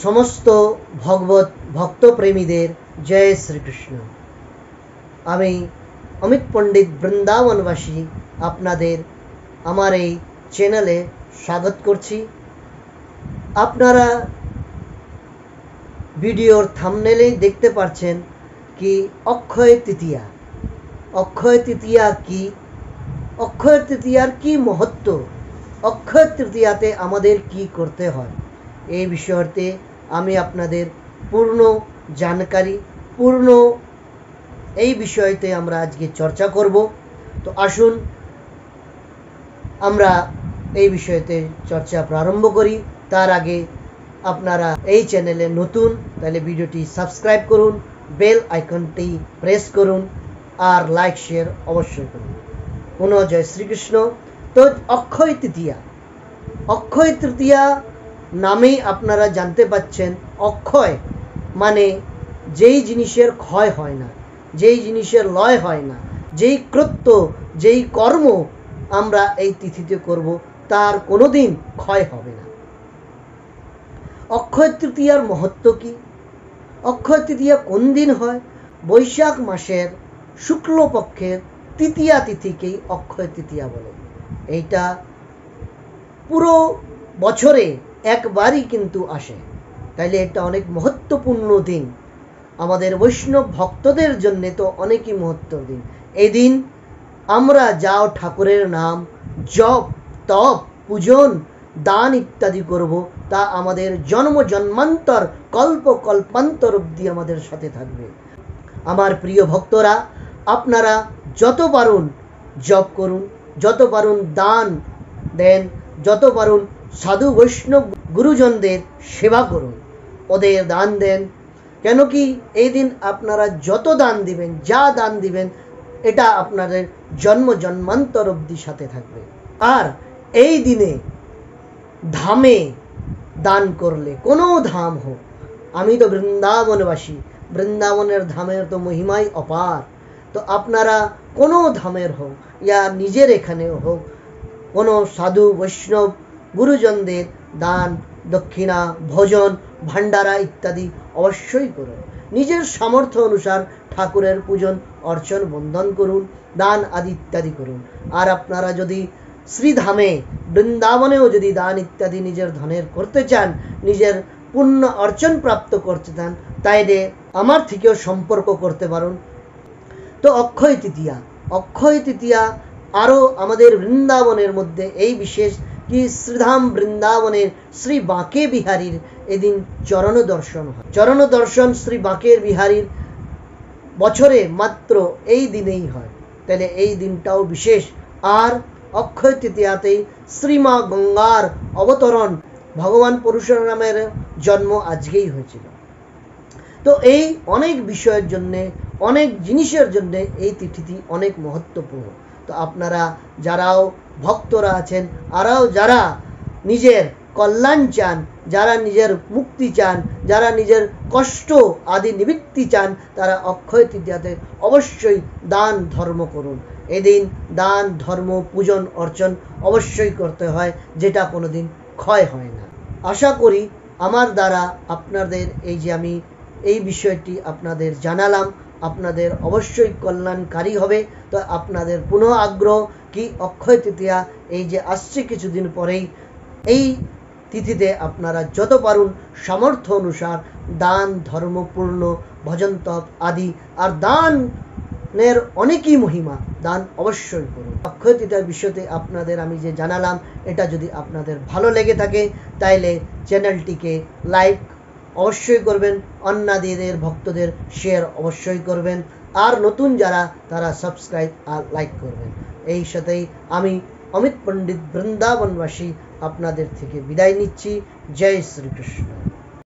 সমস্ত ভগবত ভক্তপ্রেমীদের জয় শ্রীকৃষ্ণ। আমি অমিত পণ্ডিত বৃন্দাবনবাসী আপনাদের আমার এই চ্যানেলে স্বাগত করছি। আপনারা ভিডিওর থাম্বনেলেই দেখতে পাচ্ছেন কি অক্ষয় তৃতীয়া। অক্ষয় তৃতীয়া কি? অক্ষয় তৃতীয়ার কি মহত্ব? অক্ষয় তৃতীয়াতে আমাদের কি করতে হয়, এই বিষয়তে আমি আপনাদের পূর্ণ জানকারি এই বিষয়তে আমরা আজকে চর্চা করব। তো আসুন আমরা এই বিষয়তে চর্চা প্রারম্ভ করি। তার আগে আপনারা এই চ্যানেলে নতুন, তাহলে ভিডিওটি সাবস্ক্রাইব করুন, বেল আইকনটি প্রেস করুন আর লাইক শেয়ার অবশ্যই করুন। পুনঃ জয় শ্রীকৃষ্ণ। তো অক্ষয় তৃতীয়া, অক্ষয় তৃতীয়া নামেই আপনারা জানতে পাচ্ছেন, অক্ষয় মানে যেই জিনিসের ক্ষয় হয় না, যেই জিনিসের লয় হয় না, যেই কৃত্য যেই কর্ম আমরা এই তিথিতে করব তার কোনোদিন ক্ষয় হবে না। অক্ষয় তৃতীয়ার মহত্ব কি? অক্ষয় তৃতীয়া কোন দিন হয়? বৈশাখ মাসের শুক্লপক্ষের তৃতীয়া তিথিকেই অক্ষয় তৃতীয়া বলে। এইটা পুরো বছরে একবারই কিন্তু আসে, তাইলে এটা অনেক মহত্বপূর্ণ দিন। আমাদের বৈষ্ণব ভক্তদের জন্য তো অনেকই মহত্বর দিন। এই দিন আমরা যাও ঠাকুরের নাম জপ তপ পূজন দান ইত্যাদি করব, তা আমাদের জন্ম জন্মান্তর কল্প কল্পান্তর অবধি আমাদের সাথে থাকবে। আমার প্রিয় ভক্তরা, আপনারা যত পারুন জপ করুন, যত পারুন দান দেন, যত পারুন সাধু বৈষ্ণব গুরুজনদের সেবা করুন, ওদের দান দেন। কেন কি এই দিন আপনারা যত দান দিবেন, যা দান দিবেন, এটা আপনাদের জন্ম জন্মান্তর অবধি সাথে থাকবে। আর এই দিনে ধামে দান করলে, কোনো ধাম হোক, আমি তো বৃন্দাবনবাসী, বৃন্দাবনের ধামের তো মহিমাই অপার। তো আপনারা কোনো ধামের হোক ইয়া নিজের এখানেও হোক, কোনো সাধু বৈষ্ণব গুরুজনদের দান দক্ষিণা ভোজন ভান্ডারা ইত্যাদি অবশ্যই করুন। নিজের সামর্থ্য অনুসার ঠাকুরের পূজন অর্চন বন্দন করুন, দান আদি ইত্যাদি করুন। আর আপনারা যদি শ্রীধামে বৃন্দাবনেও যদি দান ইত্যাদি নিজের ধনের করতে চান, নিজের পুণ্য অর্চন প্রাপ্ত করতে চান, তাইলে আমার থেকেও সম্পর্ক করতে পারুন। তো অক্ষয় তৃতীয়া, অক্ষয় তৃতীয়া আরও আমাদের বৃন্দাবনের মধ্যে এই বিশেষ কি, শ্রীধাম বৃন্দাবনের শ্রী বাঁকে বিহারীর এদিন চরণ দর্শন হয়। চরণ দর্শন শ্রী বাঁকের বিহারীর বছরে মাত্র এই দিনেই হয়, তাহলে এই দিনটাও বিশেষ। আর অক্ষয় তৃতীয়াতেই শ্রীমা গঙ্গার অবতরণ, ভগবান পরশুরামের জন্ম আজকেই হয়েছিল। তো এই অনেক বিষয়ের জন্যে, অনেক জিনিসের জন্যে এই তিথিটি অনেক মহত্বপূর্ণ। তো আপনারা যারাও ভক্তরা আছেন, আরাও যারা নিজের কল্যাণ চান, যারা নিজের মুক্তি চান, যারা নিজের কষ্ট আদি নিবৃত্তি চান, তারা অক্ষয় তৃতীয়াতে অবশ্যই দান ধর্ম করুন। এদিন দান ধর্ম পূজন অর্চন অবশ্যই করতে হয়, যেটা কোনোদিন ক্ষয় হয় না। আশা করি আমার দ্বারা আপনাদের এই যে আমি এই বিষয়টি আপনাদের জানালাম, আপনাদের অবশ্যই কল্যাণকারী হবে। তো আপনাদের পুনঃ আগ্রহ কি, অক্ষয় তৃতীয়া এই যে আসছে কিছুদিন পরেই, এই তিথিতে আপনারা যত পারুন সামর্থ্য অনুসার দান ধর্ম পূর্ণ ভজন তপ আদি, আর দানের অনেকই মহিমা, দান অবশ্যই করুন। অক্ষয় তৃতীয়ার বিষয়তে আপনাদের আমি যে জানালাম, এটা যদি আপনাদের ভালো লেগে থাকে তাইলে চ্যানেলটিকে লাইক অবশ্যই করবেন, অন্যাদের ভক্তদের শেয়ার অবশ্যই করবেন, আর নতুন যারা তারা সাবস্ক্রাইব আর লাইক করবেন। এই সাথেই আমি অমিত পণ্ডিত বৃন্দাবনবাসী আপনাদের থেকে বিদায় নিচ্ছি। জয় শ্রীকৃষ্ণ।